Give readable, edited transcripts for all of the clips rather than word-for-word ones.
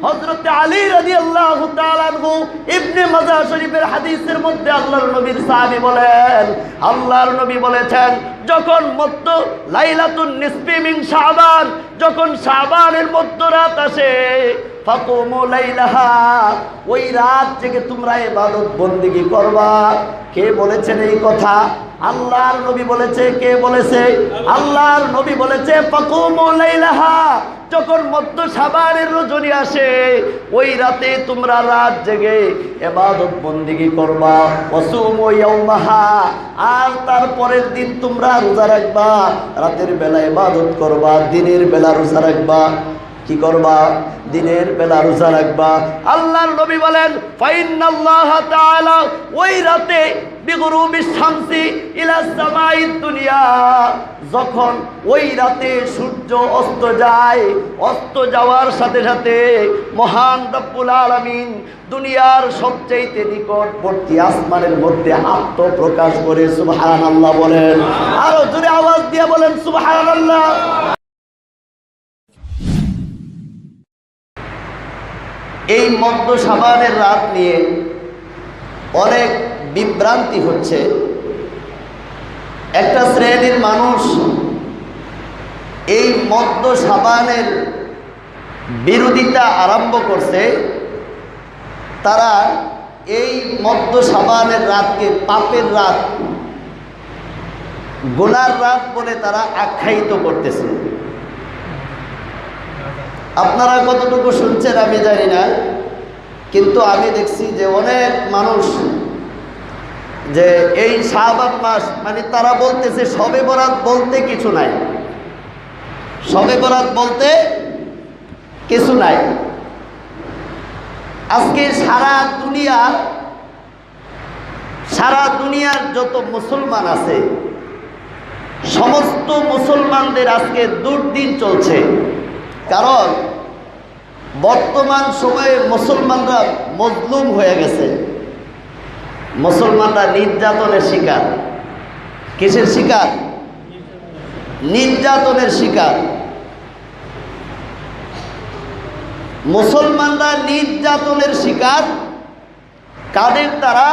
হযরত আলী রাদিয়াল্লাহু তাআলা আনহু ইবনে মাজাহ শরীফের হাদিসের মধ্যে আল্লাহর নবীর সাহাবী বলেন, আল্লাহর নবী বলেছেন, যখন মধ্য লাইলাতুন নিসফি মিন শাবান, যখন শাবানের মধ্যরাত আসে, ফাকুমু লাইলাহা, ওই রাত জেগে তোমরা ইবাদত বন্দেগী করবা। কে বলেছেন এই কথা? আল্লাহর নবী বলেছে। কে বলেছে? আল্লাহর নবী বলেছে, ফাকুমু লাইলাহা, যখন মধ্য শাবানের রজনী আসে, ওই রাতে তোমরা রাত জেগে ইবাদত বন্দেগী করবা। ওয়াসুমু ইয়াওমাহা, আর তারপরের দিন তোমরা রোজা রাখবা। রাতের বেলা ইবাদত করবা, দিনের বেলা রোজা রাখবা। কি করবা? দিনের বেলা রোজা রাখবা। আল্লাহর নবী বলেন, ফাইন্নাল্লাহ তাআলা, ওই রাতে বিগুরুবিশ শামসি ইলা সামাইদ দুনিয়া, যখন ওই রাতে সূর্য অস্ত যায়, অস্ত যাওয়ার সাথে সাথে মহান রব্বুল আলামিন দুনিয়ার সবচেয়ে নিকটবর্তী আসমানের মধ্যে আত্মপ্রকাশ করে। সুবহানাল্লাহ বলেন, আরো জোরে আওয়াজ দিয়ে বলেন সুবহানাল্লাহ। এই মধ্য শাবানের রাত নিয়ে অনেক বিভ্রান্তি হচ্ছে। একটা শ্রেণীর মানুষ এই মধ্য শাবানের বিরোধিতা আরম্ভ করছে। তারা এই মধ্য শাবানের রাতকে পাপের রাত, গুনার রাত বলে তারা আখ্যায়িত করতেছে। আপনারা কতটুকু শুনছেন আমি জানি না, কিন্তু আমি দেখছি যে অনেক মানুষ যে এই শাবান মাস, মানে তারা বলতেছে শবে বরাত বলতে কিছু নাই, শবে বরাত বলতে কিছু নাই। আজকে সারা দুনিয়ার যত মুসলমান আছে, সমস্ত মুসলমানদের আজকে দুর্দিন চলছে। কারণ বর্তমান সময়ে মুসলমানরা মজলুম হয়ে গেছে। মুসলমানরা নির্যাতনের শিকার। কিসের শিকার? নির্যাতনের শিকার। মুসলমানরা নির্যাতনের শিকার। কাদের দ্বারা?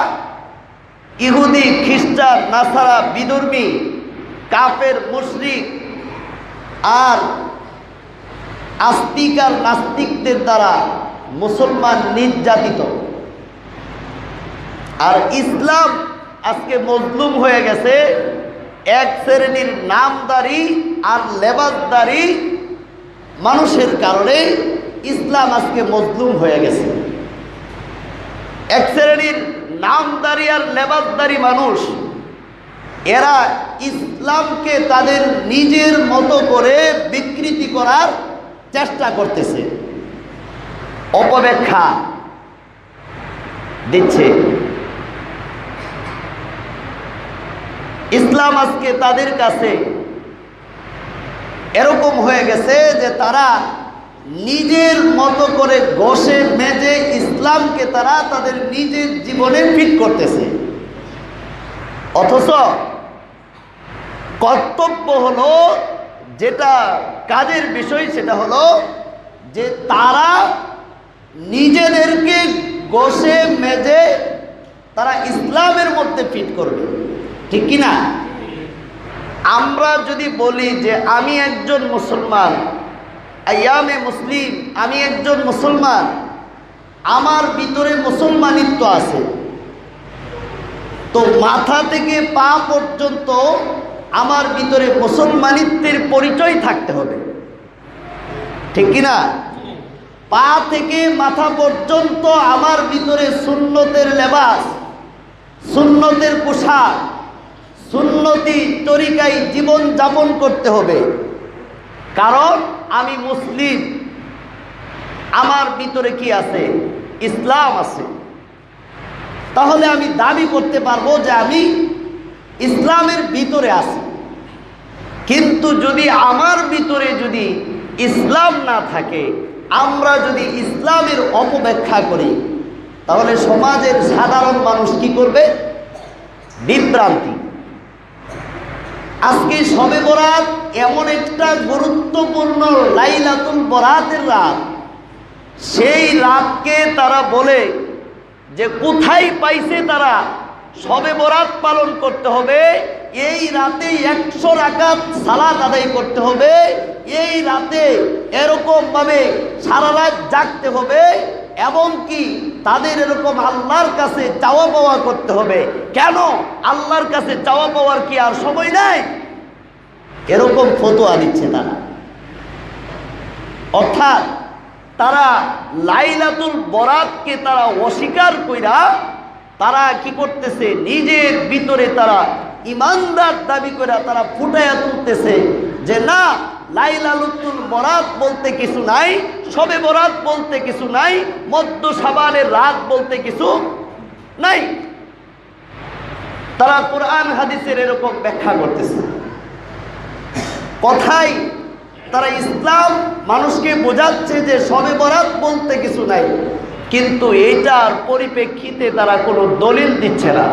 ইহুদি, খ্রিস্টান, নাসারা, বিধর্মী, কাফের, মুশরিক আর আস্তিক আর নাস্তিকদের দ্বারা মুসলমান নির্যাতিত। আর ইসলাম আজকে মজলুম হয়ে গেছে এক শ্রেণীর নামদারি আর লেবাসদারি মানুষের কারণে। ইসলাম আজকে মজলুম হয়ে গেছে। এক শ্রেণীর নামদারি আর লেবাসদারি মানুষ, এরা ইসলামকে তাদের নিজের মতো করে বিকৃতি করার চেষ্টা করতেছে, অপব্যাখ্যা দিচ্ছে। ইসলাম আজকে তাদের কাছে এরকম হয়ে গেছে যে তারা নিজের মতো করে ঘষে মেজে ইসলামকে তারা তাদের নিজের জীবনে ফিট করতেছে। অথচ কর্তব্য হলো, যেটা কাজের বিষয় সেটা হলো যে তারা নিজেদেরকে ঘষে মেজে তারা ইসলামের মধ্যে ফিট করবে। ঠিক কি না? আমরা যদি বলি যে আমি একজন মুসলমান, আইয়ামে মুসলিম, আমি একজন মুসলমান, আমার ভিতরে মুসলমানিত্ব আছে, তো মাথা থেকে পা পর্যন্ত আমার ভিতরে মুসলমানিত্বের পরিচয় থাকতে হবে। ঠিক কি না? পা থেকে মাথা পর্যন্ত আমার ভিতরে সুন্নতের লেবাস, সুন্নতের পোশাক, সুন্নতি তরিকায় জীবন যাপন করতে হবে। কারণ আমি মুসলিম, আমার ভিতরে কি আছে? ইসলাম আছে। তাহলে আমি দাবি করতে পারবো যে আমি ইসলামের ভিতরে আছি। কিন্তু যদি আমার ভিতরে যদি ইসলাম না থাকে, আমরা যদি ইসলামের অপব্যাখ্যা করি, তাহলে সমাজের সাধারণ মানুষ কি করবে? বিভ্রান্তি। আজকে শবে বরাত এমন একটা গুরুত্বপূর্ণ লাইলাতুল বরাতের রাত, সেই রাতকে তারা বলে যে কোথায় পাইছে তারা শবে বরাত পালন করতে হবে, এই রাতে 100 রাকাত সালাত আদায় করতে হবে, এই রাতে এরকম ভাবে সারা রাত জাগতে হবে, এমনকি তাদের এরকম আল্লাহর কাছে চাওয়া পাওয়া করতে হবে। কেন? আল্লাহর কাছে চাওয়া পাওয়ার কি আর সময় নাই? এরকম ফতোয়া দিচ্ছে তারা। অর্থাৎ তারা লাইলাতুল বরাতকে তারা অস্বীকার কইরা তারা কি করতেছে, নিজের ভিতরে তারা ইমানদার দাবি করে তারা ফুটাইয়া তুলতেছে যে না, লাইলাতুল বরাত বলতে কিছু নাই, শবে বরাত বলতে কিছু নাই, মধ্য শাবানের রাত বলতে কিছু নাই। তারা কোরআন হাদিসের এরকম ব্যাখ্যা করতেছে। কথাই তারা ইসলাম মানুষকে বোঝাচ্ছে যে শবে বরাত বলতে কিছু নাই, কিন্তু এইটার পরিপ্রেক্ষিতে তারা কোনো দলিল দিচ্ছে না,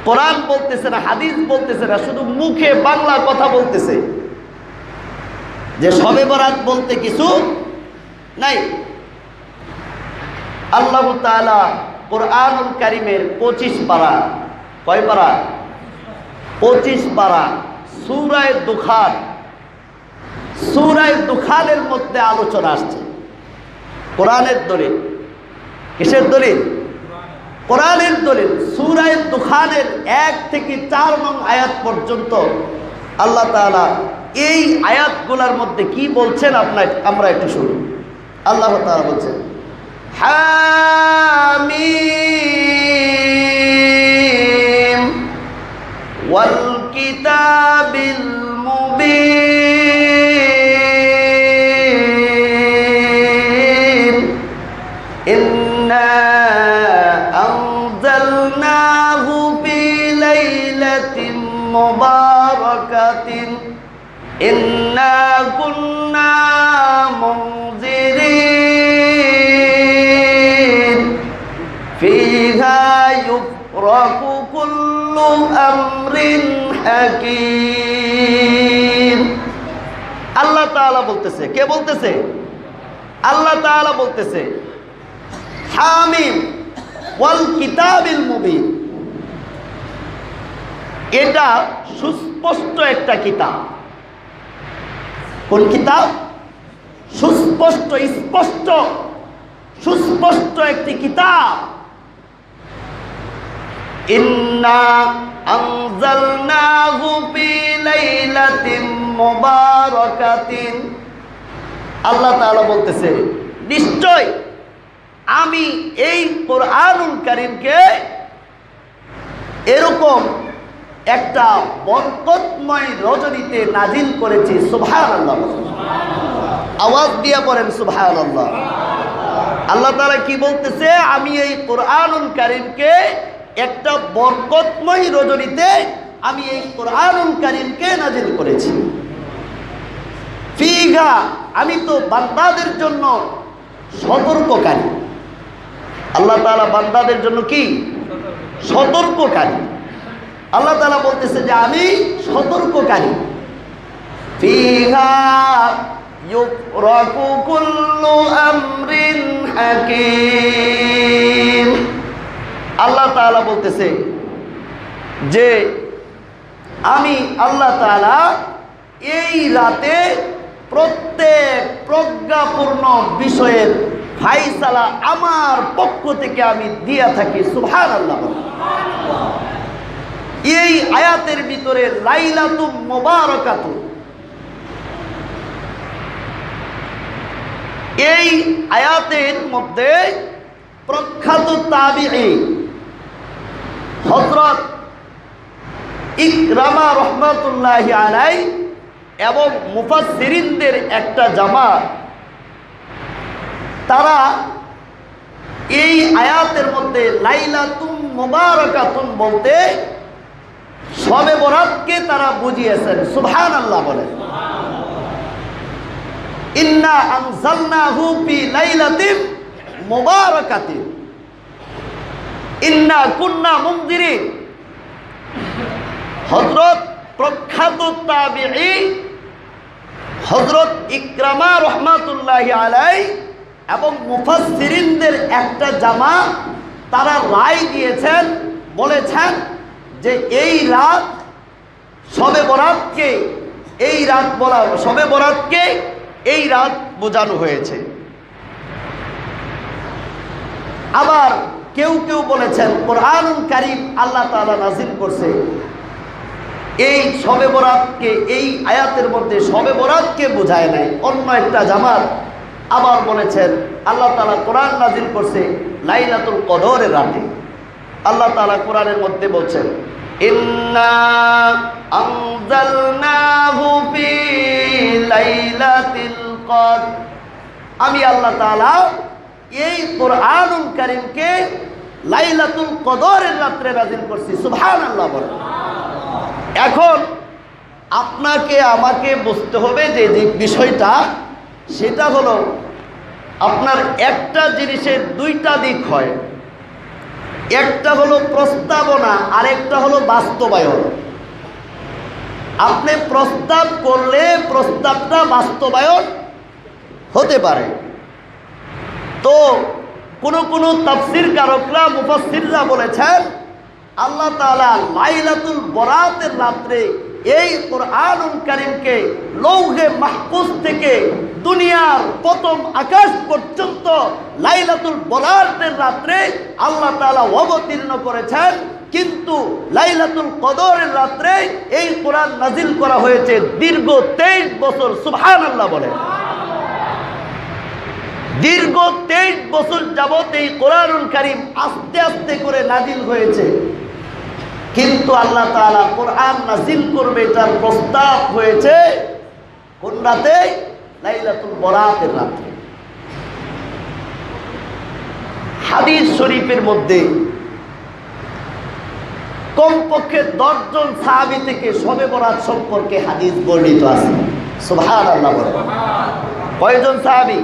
কোরআন বলতেছে না, হাদিস বলতেছে না, শুধু মুখে বাংলা কথা বলতেছে যে শবে বরাত বলতে কিছু নাই। আল্লাহ তাআলা কোরআনুল কারীমের 25 পারা, কয় পারা? 25 পারা সূরা দুখান, সূরা দুখানের মধ্যে আলোচনা আসছে কোরআনের দলিল। কিসের দলিল? কোরআনের দলিল। সূরা দুখানের 1 থেকে 4 নং আয়াত পর্যন্ত আল্লাহ তাআলা এই আয়াতগুলোর মধ্যে কি বলছেন আমরা একটু শুনি। আল্লাহ তাআলা বলছেন, হামিম ওয়াল কিতাবিল মুবিন ইন্না আনজালনাহু ফি লাইলাতিন মুবারাকাতিন ইন্না কুন্না মুনজিরিন ফিহা ইউফরাকু কুল্লু আমরিন হাকীম। আল্লাহ তাআলা বলতেছে, কে বলতেছে? আল্লাহ তাআলা বলতেছে, হামিম ওয়াল কিতাবিল মুবিন, এটা সুস্পষ্ট একটা কিতাব। কোন কিতাব? সুস্পষ্ট, স্পষ্ট, সুস্পষ্ট একটি কিতাব। ইন্না আনজালনাহু ফি লাইলাতিন মুবারাকাতিন, আল্লাহ তাআলা বলতেছে নিশ্চয় আমি এই কোরআনুল কারীমকে এরকম একটা বরকতময় রজনীতে নাজিল করেছি। সুবহানাল্লাহ, আওয়াজ দিয়ে পড়েন সুবহানাল্লাহ। আল্লাহ তাআলা কি বলতেছে? আমি এই কোরআনুল কারীমকে একটা বরকতময় রজনীতে আমি এই কোরআনুল কারীমকে নাজিল করেছি। ফিহা, আমি তো বান্দাদের জন্য সতর্ককারী। আল্লাহ তাআলা বান্দাদের জন্য কি? সতর্ককারী। আল্লাহ তাআলা বলতেছে যে আমি সতর্ককারী। ফিহা ইউফরাকু কুল্লু আমরিন হাকীম। আল্লাহ তাআলা বলতেছে যে আমি আল্লাহ তাআলা এই রাতে প্রত্যেক প্রজ্ঞাপূর্ণ বিষয়ের ফায়সালা আমার পক্ষ থেকে আমি দিয়া থাকি। সুবহানাল্লাহ। এই আয়াতের ভিতরে লাইলাতুল মুবারাকাতু, এই আয়াতের মধ্যে প্রখ্যাত তাবিঈ হযরত ইকরামা রাহমাতুল্লাহি আলাইহি এবং মুফাসসিরিনদের একটা জামাত, তারা এই আয়াতের মধ্যে লাইলাতুল মুবারাকাতুন বলতে শবে বরাতকে তারা বুঝিয়েছেন। সুবহানাল্লাহ বলেন। ইন্না আনজালনাহু ফি লাইলাতিন মুবারাকাতিন ইন্না কুন্না মুনজিরিন। হযরত প্রখ্যাত তাবিঈ হযরত ইকরামা রাহমাতুল্লাহি আলাইহি এবং মুফাসসিরিনদের একটা জামাত তারা রায় দিয়েছেন, বলেছেন যে এই রাত শবে বরাতকে এই রাত বলা শবে বরাতকে এই রাত বোঝানো হয়েছে। আবার কেউ কেউ বলেছেন কোরআনুল কারীম আল্লাহ তাআলা নাযিল করছে এই শবে বরাতকে, এই আয়াতের মধ্যে শবে বরাতকে বোঝায় নাই। অন্য একটা জামাত আবার বলেছেন আল্লাহ তাআলা কোরআন নাযিল করছে লাইলাতুল কদরের রাতে। আল্লাহ তাআলা কোরআনের মধ্যে বলছেন ইন্না আনজালনাহু ফি লাইলাতিল কদর, আমি আল্লাহ তাআলা এই কোরআনুল কারীমকে লাইলাতুল কদরের রাতে নাযিল করছি। সুবহানাল্লাহ বলেন। এখন আপনাকে আমাকে বুঝতে হবে যে যে বিষয়টা সেটা হলো আপনার একটা জিনিসের দুইটা দিক হয়, একটা হলো প্রস্তাবনা আর একটা হলো বাস্তবায়ন। আপনি প্রস্তাব করলে প্রস্তাবটা বাস্তবায়ন হতে পারে। তো কোন তাফসীর কারকরা মুফাসসিররা বলেছেন আল্লাহ তাআলা লাইলাতুল বরাতের রাত্রে এই কোরআনুল কারীমকে লৌহে মাহফুজ থেকে দুনিয়ার প্রথম আকাশ পর্যন্ত লাইলাতুল বরাতের রাত্রে আল্লাহ তাআলা অবতীর্ণ করেছেন। কিন্তু লাইলাতুল কদরের রাত্রে এই কোরআন নাজিল করা হয়েছে দীর্ঘ 23 বছর। সুবহানাল্লাহ বলেন। দীর্ঘ 23 বছর যাবত এই কোরআনুল কারীম আস্তে আস্তে করে নাজিল হয়েছে, কিন্তু আল্লাহ তাআলা কোরআন নাজিল করবে এটার প্রস্তাব হয়েছে কোন রাতে? লাইলাতুল বরাতের রাতে। হাদিস শরীফের মধ্যে কমপক্ষে 10 জন সাহাবী থেকে শবে বরাত সম্পর্কে হাদিস বর্ণিত আছে। সুবহানাল্লাহ বলেন। কয়জন সাহাবী?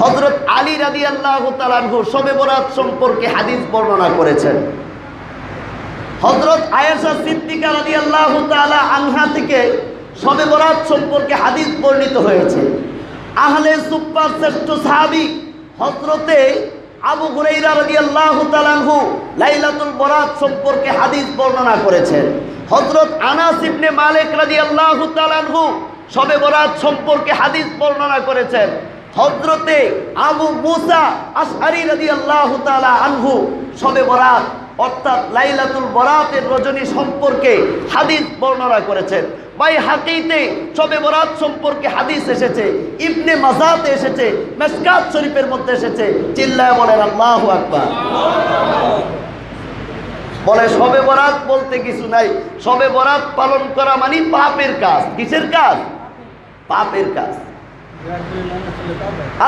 হযরত আলী রাদিয়াল্লাহু তাআলা আনহু শবে বরাত সম্পর্কে হাদিস বর্ণনা করেছেন। হযরত আয়েশা সিদ্দিকা রাদিয়াল্লাহু তাআলা আনহা থেকে শবে বরাত সম্পর্কে হাদিস বর্ণিত হয়েছে। আহলে সুফফার শ্রেষ্ঠ সাহাবী হযরতে আবু হুরায়রা রাদিয়াল্লাহু তাআলা আনহু লাইলাতুল বরাত সম্পর্কে হাদিস বর্ণনা করেছেন। হযরত আনাস ইবনে মালিক রাদিয়াল্লাহু তাআলা আনহু শবে বরাত সম্পর্কে হাদিস বর্ণনা করেছেন। হযরতে আবু মুসা আশআরী রাদিয়াল্লাহু তাআলা আনহু শবে বরাত অর্থাৎ লাইলাতুল বরাতের রজনী সম্পর্কে হাদিস বর্ণনা করেছেন। বাইহাকীতে শবে বরাত সম্পর্কে হাদিস এসেছে, ইবনে মাজাতে এসেছে, মিশকাত শরীফের মধ্যে এসেছে। চিল্লায় বলেন আল্লাহু আকবার। বলে শবে বরাত বলতে কিছু নাই, শবে বরাত পালন করা মানে পাপের কাজ। কিসের কাজ? পাপের কাজ।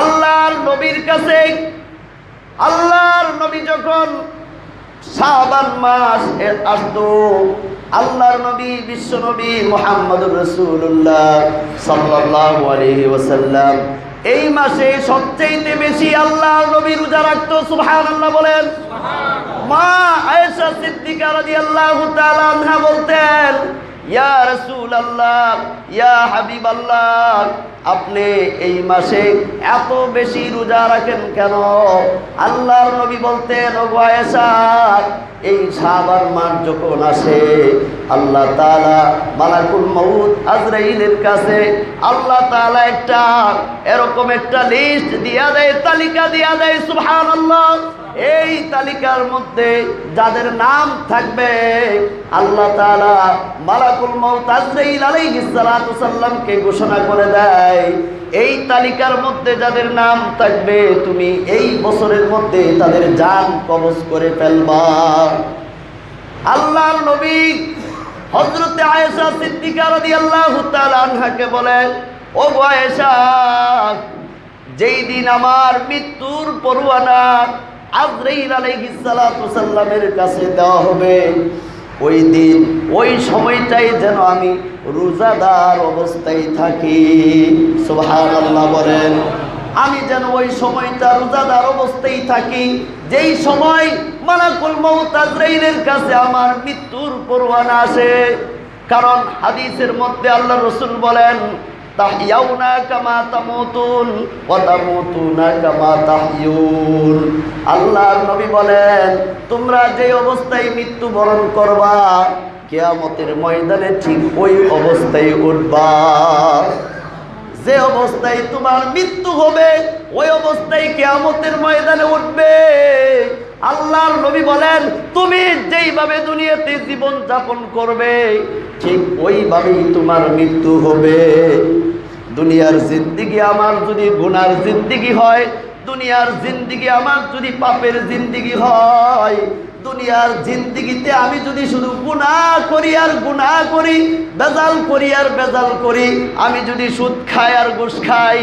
আল্লাহর নবীর কাছে আল্লাহর নবী যখন শাবান মাস আসতো, আল্লাহর নবী বিশ্ব নবী মুহাম্মদুর রাসূলুল্লাহ সাল্লাল্লাহু আলাইহি ওয়াসাল্লাম এই মাসে সবচেয়ে বেশি আল্লাহর নবী রোজা রাখতো। সুবহানাল্লাহ বলেন। মা আয়েশা সিদ্দিকা রাদিয়াল্লাহু তাআলা আনহা বলতেন, ইয়া রাসূলুল্লাহ, ইয়া হাবিবাল্লাহ, আপনি এই মাসে এত বেশি রোজা রাখেন কেন? আল্লাহর নবী বলতেন, ও আয়েশা, এই শাবান মাস যখন আসে আল্লাহ তাআলা মালাকুল মউত আজরাইলের কাছে আল্লাহ তাআলা একটা এরকম একটা লিস্ট দিয়া দেয়, তালিকা দিয়া দেয়। সুবহানাল্লাহ। এই তালিকার মধ্যে যাদের নাম থাকবে আল্লাহ তাআলা মালাকুল মউত আজরাইল আলাইহিস সালাতু সাল্লামকে ঘোষণা করে দেয়, এই তালিকার মধ্যে যাদের নাম থাকবে তুমি এই বছরের মধ্যে তাদের জান কবজ করে ফেলবা। আল্লাহর নবী হযরতে আয়েশা সিদ্দিকা রাদিয়াল্লাহু তাআলা আনহাকে বলেন, ও আয়েশা, যেই দিন আমার মৃত্যুর পরোয়ানা আজরাইল আলাইহিস সালাতু সাল্লামের কাছে দেওয়া হবে, ওই দিন ওই সময়টাই যেন আমি রোজাদার অবস্থায় থাকি। সুবহানাল্লাহ বলেন। আমি যেন ওই সময়টা রোজাদার অবস্থায় থাকি যেই সময় মালাকুল মউত আজরাইলের কাছে আমার মৃত্যুর পরোয়ানা আসে। কারণ হাদিসের মধ্যে আল্লাহর রাসূল বলেন, তাহইয়াউনা কামা তামুতুন ওয়া তামুতুনা কামা তাহইয়ুন। আল্লাহর নবী বলেন, তোমরা যে অবস্থায় মৃত্যুবরণ করবা কিয়ামতের ময়দানে ঠিক ওই অবস্থায় উঠবা। যে অবস্থায় তোমার মৃত্যু হবে ওই অবস্থায় কিয়ামতের ময়দানে উঠবে। আল্লাহর নবী বলেন, তুমি যেইভাবে দুনিয়াতে জীবন যাপন করবে ঠিক ওইভাবেই তোমার মৃত্যু হবে। দুনিয়ার জিন্দেগি আমার যদি গুনার জিন্দেগি হয়, দুনিয়ার জিন্দেগি আমার যদি পাপের জিন্দেগি হয়, দুনিয়ার জিন্দেগিতে আমি যদি শুধু গুনাহ করি আর গুনাহ করি, বেজাল করি আর বেজাল করি, আমি যদি সুদ খাই আর ঘুষ খাই,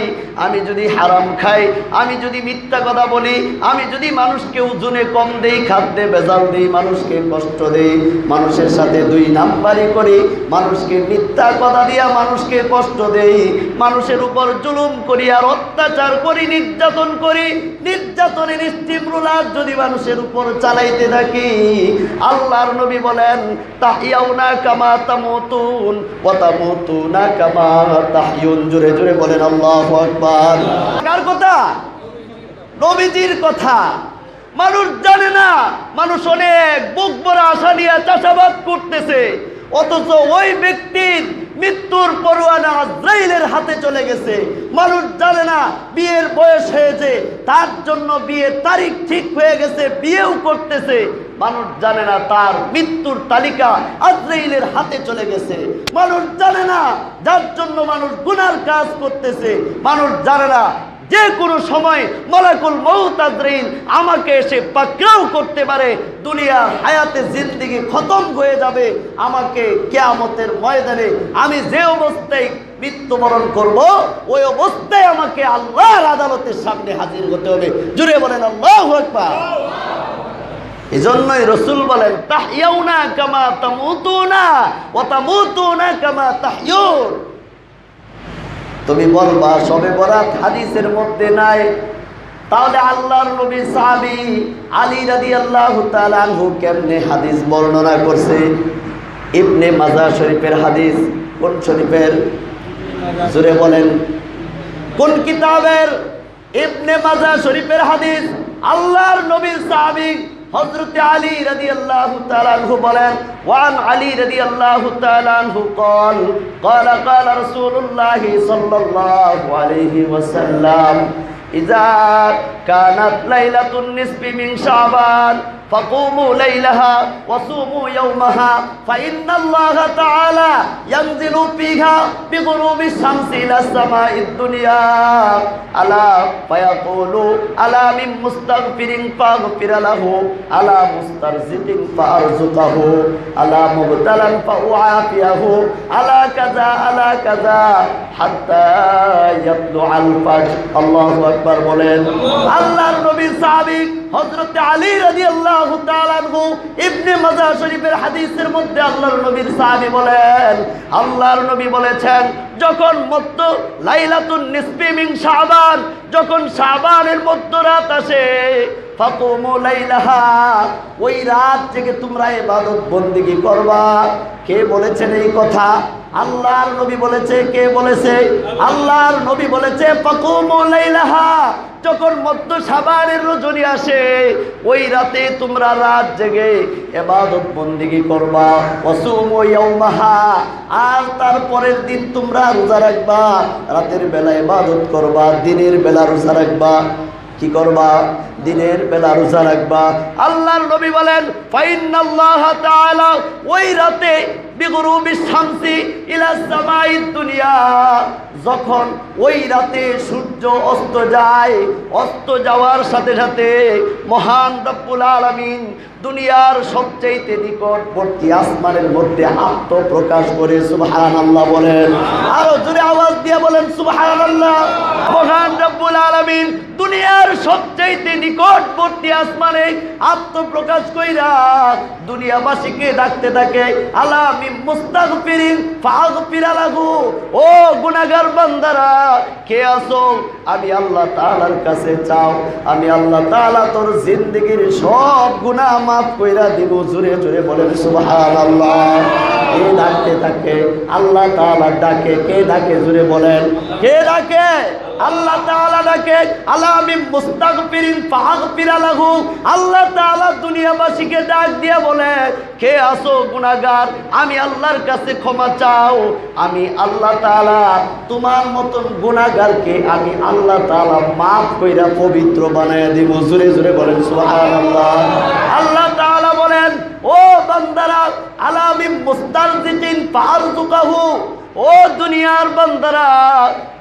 আমি যদি হারাম খাই, আমি যদি মিথ্যা কথা বলি, আমি যদি মানুষকে ওজনে কম দেই, খাদ্যে বেজাল দেই, মানুষকে কষ্ট দেই, মানুষের সাথে দুই নাম্বারি করি, মানুষকে মিথ্যা কথা দিয়া মানুষকে কষ্ট দেই, মানুষের উপর জুলুম করি আর অত্যাচার করি, নির্যাতন করি, নির্যাতনের স্টিমরোলার যদি মানুষের উপর চালাইতে থাকি, আল্লাহর নবী বলেন, তাহইয়াউনা কামা তামুতুন ওয়া তামুতুনা কামা তাহইয়ুন। জোরে জোরে বলেন আল্লাহু আকবার। কার কথা? নবীজির কথা। মানুষ জানে না, মানুষ অনেক বুক ভরা আশা নিয়ে চাষাবাদ করতেছে, অথচ ওই ব্যক্তির মৃত্যুর পরোয়ানা আজরাইলের হাতে চলে গেছে। মানুষ জানে না বিয়ের বয়স হয়েছে, তার জন্য বিয়ের তারিখ ঠিক হয়ে গেছে, বিয়েও করতেছে। মানুষ জানে না তার মৃত্যুর তালিকা আজরাইলের হাতে চলে গেছে। মানুষ জানে না যার জন্য মানুষ গুনার কাজ করতেছে। মানুষ জানে না যে কোনো সময় মালাকুল মউত আজরাইল আমাকে এসে পাকড়াও করতে পারে, দুনিয়ার হায়াতে জিন্দেগি খতম হয়ে যাবে, আমাকে কিয়ামতের ময়দানে আমি যে অবস্থায় মৃত্যুবরণ করব ওই অবস্থায় আমাকে আল্লাহর আদালতের সামনে হাজির হতে হবে। জুড়ে বলেন আল্লাহু আকবার। এজন্যই রাসূল বলেন, তাহইয়াউনা কামা তামুতুনা ওয়া তামুতুনা কামা তাহইয়ুন। তুমি বলবা শবে বরাত হাদিসের মধ্যে নাই, তাহলে আল্লাহর নবী সাহাবী আলী রাদিয়াল্লাহু তাআলা আনহু কেমনে হাদিস বর্ণনা করছে? ইবনে মাজাহ শরীফের হাদিস। কোন শরীফের? জোরে বলেন, কোন কিতাবের? ইবনে মাজাহ শরীফের হাদিস। আল্লাহর নবীর সাহাবী হযরত আলী রাদিয়াল্লাহু তাআলা আনহু বলেন, ওয়ান আলী রাদিয়াল্লাহু তাআলা আনহু قال قال قال رسول الله صلى الله عليه وسلم إذا كانت ليلة النصف من شعبان فقوموا ليلها وصوموا يومها فإن الله تعالى ينزل فيها بغروب الشمس إلى السماء الدنيا ألا فيقول ألا من مستغفر فاغفر له ألا مسترزق فأرزقه ألا مبتلا فأعافيه ألا كذا حتى يطلع الفجر। الله أكبر বলেন। আল্লাহর নবী সাহাবী হযরত আলী রাদিয়াল্লাহু তাআলা আনহু ইবনে মাজাহ শরীফের হাদিসের মধ্যে আল্লাহর নবীর সাহাবী বলেন, আল্লাহর নবী বলেছেন, যখন মধ্য লাইলাতুন নিসফি মিন শাবান, যখন শাবানের মধ্যরাত আসে, ফাকুমু লাইলাহা, ওই রাত থেকে তোমরা ইবাদত বন্দেগী করবা। কে বলেছেন এই কথা? আল্লাহর নবী বলেছে। কে বলেছে? আল্লাহর নবী বলেছে, ফাকুমু লাইলাহা, যখন মধ্য শাবানের রজনী আসে ওই রাতে তোমরা রাত জেগে ইবাদত বন্দেগী করবা। ওয়াসুমু ইয়াউমাহা, আর তারপরের দিন তোমরা রোজা রাখবা। রাতের বেলা ইবাদত করবা, দিনের বেলা রোজা রাখবা। কি করবা? দিনের বেলা রোজা রাখবা। আল্লাহর নবী বলেন, ফাইন্নাল্লাহা তাআলা, ওই রাতে বিগুরুবিশ শামসি ইলা সামাইদ দুনিয়া, যখন ওই রাতে সূর্য অস্ত যায়, অস্ত যাওয়ার সাথে সাথে মহান রব্বুল আলামিন দুনিয়ার সবচেয়ে নিকটবর্তী আসমানের মধ্যে আত্মপ্রকাশ করে। সুবহানাল্লাহ বলেন। আরো জোরে আওয়াজ দিয়ে বলেন সুবহানাল্লাহ। মহান রব্বুল আলামিন দুনিয়ার সবচেয়ে নিকটবর্তী আসমানে আত্মপ্রকাশ কইরা দুনিয়াবাসীকে ডাকতে থাকে, আলা মিন মুস্তাগফিরিন ফাগফির লাহু। ও গুনাহগার বান্দারা কে আছো, আমি আল্লাহ তাআলার কাছে চাও, আমি আল্লাহ তাআলা তোর জিন্দেগীর সব গুনাহ মাফ কইরা দিব। জোরে জোরে বলেন সুবহানাল্লাহ। কে ডাকতে থাকে? আল্লাহ তাআলা ডাকে। কে ডাকে? জোরে বলেন, কে ডাকে? আল্লাহ তাআলা ডাকে। আলা মিন মুস্তাগফিরিন ফাগফির লাহু। আল্লাহ তাআলা দুনিয়াবাসীকে ডাক দিয়ে বলে, কে আছো গুনাহগার, আমি আল্লাহর কাছে ক্ষমা চাও, আমি আল্লাহ তাআলা তোমার মতন গুনাহগারকে আমি আল্লাহ তাআলা মাফ কইরা পবিত্র বানায়া দিব। জোরে জোরে বলেন সুবহানাল্লাহ। আল্লাহ তাআলা বলেন, ও বান্দারা আলা মিন মুস্তারজিকিন ফারযুকাহু। ও দুনিয়ার বান্দারা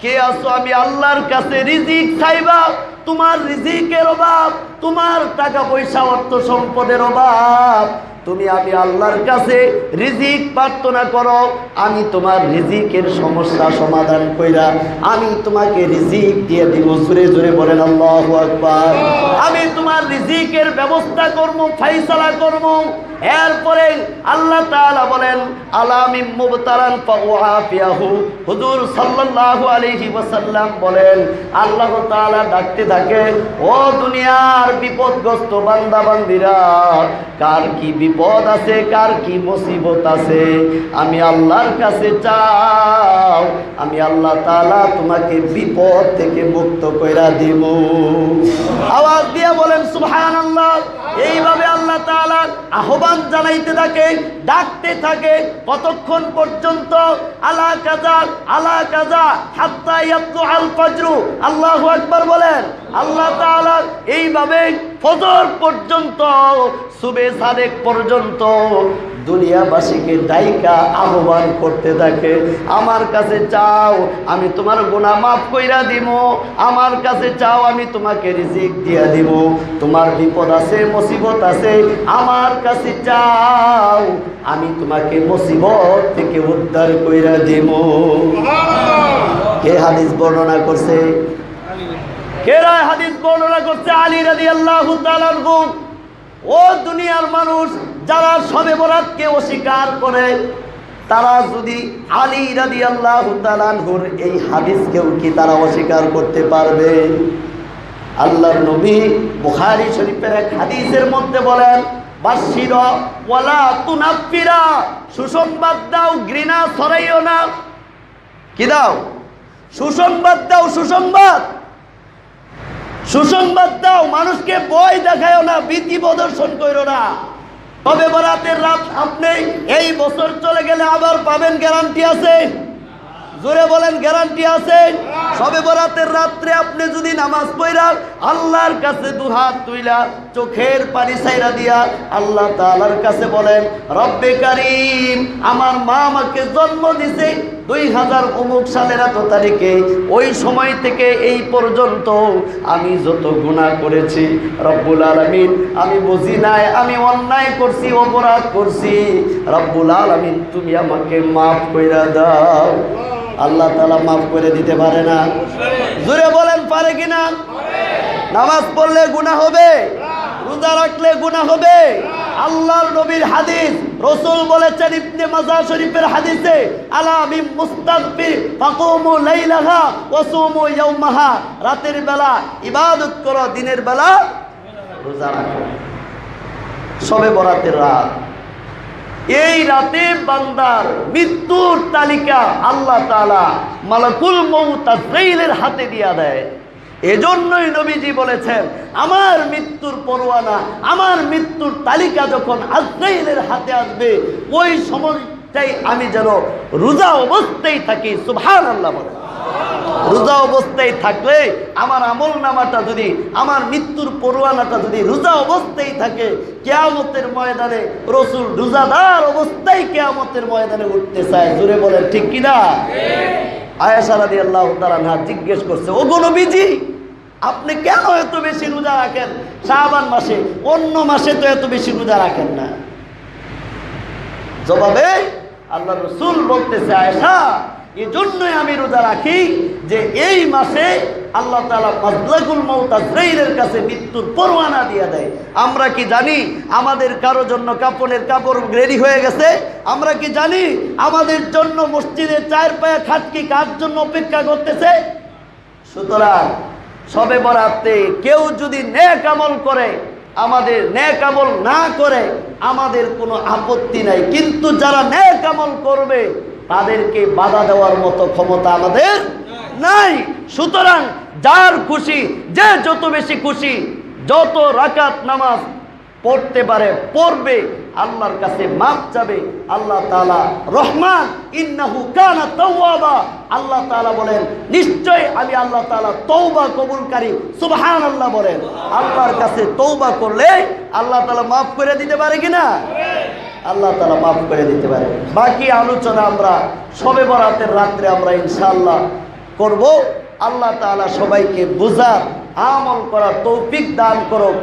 কে আছো, আমি আল্লাহর কাছে রিজিক চাইবা। তোমার রিজিকের অভাব, তোমার টাকা পয়সা অর্থ সম্পদের অভাব, তুমি আমি আল্লাহর কাছে রিজিক প্রার্থনা করো, আমি তোমার রিজিকের সমস্যা সমাধান কইরা আমি তোমাকে রিজিক দিয়ে দিব। জোরে জোরে বলেন আল্লাহু আকবার। আমি তোমার রিজিকের ব্যবস্থা করব, ফায়সালা করব। এরপরে আল্লাহ তাআলা বলেন, আলা মিন মুবতালান ফাউআফিয়াহু। হুজুর সাল্লাল্লাহু আলাইহি ওয়াসাল্লাম বলেন, আল্লাহ তাআলা ডাকতে থাকে, ও দুনিয়ার বিপদগ্রস্ত বান্দা বান্দিরা, কার কি বিপদ আছে, কার কি মুসিবত আছে, আমি আল্লাহর কাছে চাও, আমি আল্লাহ তাআলা তোমাকে বিপদ থেকে মুক্ত কইরা দিব। আওয়াজ দিয়ে বলেন সুবহানাল্লাহ। এইভাবে আল্লাহ তাআলা আহ্বান জানাইতে থাকে, ডাকতে থাকে। কতক্ষণ পর্যন্ত? আলা কাজা আলা কাজা হাত্তা ইয়াতলুআল ফজরু। আল্লাহু আকবার বলেন। আল্লাহ তাআলা এইভাবে ফজর পর্যন্ত, সুবে সাদেক পর্যন্ত দুনিয়াবাসীকে ডাইকা আহ্বান করতে থাকে, আমার কাছে চাও, আমি তোমার গুনাহ মাফ কইরা দিব, আমার কাছে চাও, আমি তোমাকে রিজিক দিয়া দিব, তোমার বিপদ আছে মুসিবত আছে, আমার কাছে চাও, আমি তোমাকে মুসিবত থেকে উদ্ধার কইরা দিব। কে হাদিস বর্ণনা করছে? কে হাদিস বর্ণনা করছে? আলী রাদিয়াল্লাহু তাআলা আনহু। ও দুনিয়ার মানুষ যারা শবে বরাতকে অস্বীকার করে, তারা যদি আলী রাদিয়াল্লাহু তাআলা আনহুর এই হাদিসকেও কি তারা অস্বীকার করতে পারবে? আল্লাহর নবী বুখারী শরীফের এক হাদিসের মধ্যে বলেন, বাশশিরা ওয়ালা তুনাফিরা, সুসংবাদ দাও, ঘৃণা ছড়াইও না। কি দাও? সুসংবাদ দাও। সুসংবাদ, সুসংবাদ দাও, মানুষকে ভয় দেখায়ও না, ভীতি প্রদর্শন করো না। তবে বরাতের রাত আপনি এই বছর চলে গেলে আবার পাবেন, গ্যারান্টি আছে? জোরে বলেন, গ্যারান্টি আছে? সবে বরাতের রাত্রে আপনি যদি নামাজ পড়া আল্লাহর কাছে দুহাত তুইলা চোখের পানি ছাইরা দিয়া আল্লাহ তাআলার কাছে বলেন, রব্বে কারীম, আমার মা আমাকে জন্ম দিছে 2000 অমুক সালের এত তারিখে, ওই সময় থেকে এই পর্যন্ত আমি যত গুনাহ করেছি রব্বুল আলামিন, আমি বুঝি নাই, আমি অন্যায় করছি, অপরাধ করছি, রব্বুল আলামিন তুমি আমাকে মাফ কইরা দাও। আল্লাহ তাআলা মাফ করে দিতে পারে না? জোরে বলেন, পারে কিনা? নামাজ পড়লে গুনাহ হবে, রোজা রাখলে গুনাহ হবে। আল্লাহর নবীর হাদিস, রাসূল বলেছেন ইবনে মাজাহ শরীফের হাদিসে, আলা মিন মুস্তাগফির ফাকুমু লাইলাহা ওয়া সুমু ইয়াওমাহা, রাতের বেলা ইবাদত করো, দিনের বেলা রোজা রাখো। শবে বরাতের রাত, এই রাতে বান্দার মৃত্যুর তালিকা আল্লাহ তাআলা মালাকুল মউত আজরাইলের হাতে দিয়া দেয়। এজন্যই নবীজি বলেছেন, আমার মৃত্যুর পরোয়ানা, আমার মৃত্যুর তালিকা যখন আজরাইলের হাতে আসবে, ওই সময়টাই আমি যেন রোজা অবস্থায় থাকি। সুবহানাল্লাহ বলেন। রোজা অবস্থায় থাকলে আমার আমল নামাটা যদি, আমার মৃত্যুর পরোয়ানাটা যদি রোজা অবস্থায় থাকে, কিয়ামতের ময়দানে রাসূল রোজাদার অবস্থায় কিয়ামতের ময়দানে উঠতে চায়। জোরে বলেন ঠিক কিনা? আয়েশা রাদিয়াল্লাহু তাআলা আনহা জিজ্ঞেস করছে, ওগো নবীজি, আপনি কেন এত বেশি রোজা রাখেন শাবান মাসে, অন্য মাসে তো এত বেশি রোজা রাখেন না? জবাবে আল্লাহ রাসূল বলতেছে, আয়েশা, এজন্যই আমি রোজা রাখি যে এই মাসে আল্লাহ তাআলা মাযলাকুল মউত আজরাইলের কাছে মৃত্যুর পরোয়ানা দিয়ে দেয়। আমরা কি জানি আমাদের কারো জন্য কাপড়ের কাপড় রেডি হয়ে গেছে? আমরা কি জানি আমাদের জন্য মসজিদে চার পায়া খাটকি কার জন্য অপেক্ষা করতেছে? সুতরাং শবে বরাতে কেউ যদি নেক আমল করে, আমাদের নেক আমল না করে আমাদের কোনো আপত্তি নাই, কিন্তু যারা নেক আমল করবে তাদেরকে বাধা দেওয়ার মতো ক্ষমতা আমাদের নাই। সুতরাং যার খুশি, যে যত বেশি খুশি, যত রাকাত নামাজ পড়তে পারে পড়বে, আল্লাহর কাছে মাপ চাবে। আল্লাহ তাআলা রহমান, ইন্নাহু কানা তাওয়াবা। আল্লাহ তাআলা বলেন নিশ্চয় আমি আল্লাহ তাআলা তওবা কবুলকারী। সুবহানাল্লাহ বলেন। আল্লাহর কাছে তওবা করলে আল্লাহ তাআলা মাফ করে দিতে পারে কিনা? আল্লাহ তাআলা মাফ করে দিতে পারে। বাকি আলোচনা আমরা শবে বরাতের রাত্রে আমরা ইনশাআল্লাহ করব। আল্লাহ তাআলা সবাইকে বুঝার আমল করার তৌফিক দান করুক।